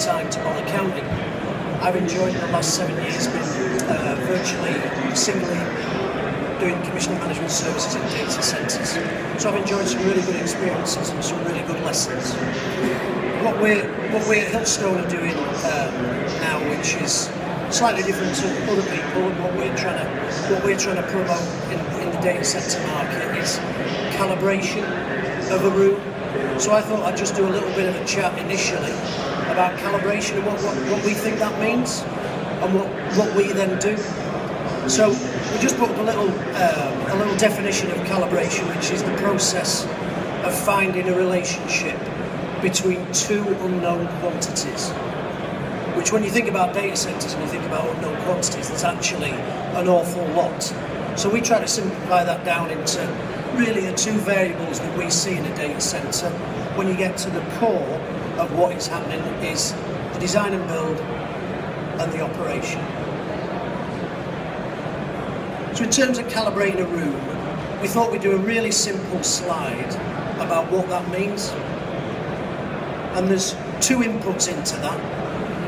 time to bother counting. I've enjoyed the last 7 years been virtually singly doing commissioning management services in data centres. So I've enjoyed some really good experiences and some really good lessons. What we at Hillstone are doing now, which is slightly different to other people, and what we're trying to promote in the data centre market is calibration of a room. So I thought I'd just do a little bit of a chat initially about calibration and what we think that means and what we then do. So we just put up a little definition of calibration, which is the process of finding a relationship between two unknown quantities. Which, when you think about data centres and you think about unknown quantities, there's actually an awful lot. So we try to simplify that down into really the two variables that we see in a data centre. When you get to the core of what is happening is the design and build and the operation. So in terms of calibrating a room, we thought we'd do a really simple slide about what that means. And there's two inputs into that,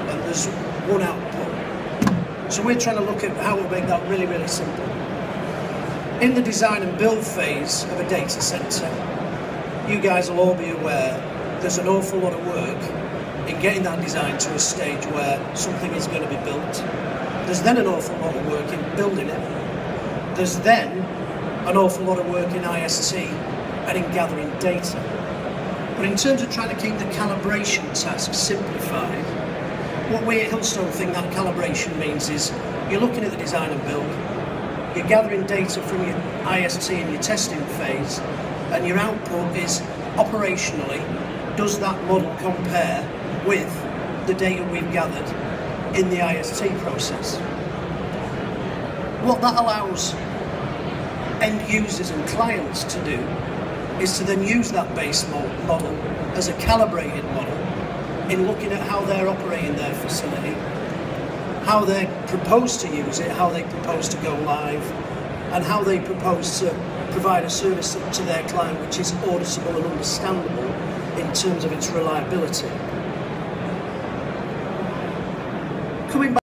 and there's one output. So we're trying to look at how we'll make that really, really simple. In the design and build phase of a data centre, you guys will all be aware there's an awful lot of work in getting that design to a stage where something is going to be built. There's then an awful lot of work in building it. There's then an awful lot of work in IST and in gathering data. But in terms of trying to keep the calibration task simplified, what we at Hillstone think that calibration means is you're looking at the design and build, you're gathering data from your IST and your testing phase, and your output is operationally, does that model compare with the data we've gathered in the IST process? What that allows end users and clients to do is to then use that base model as a calibrated model in looking at how they're operating their facility, how they propose to use it, how they propose to go live, and how they propose to provide a service to their client which is auditable and understandable in terms of its reliability. Coming back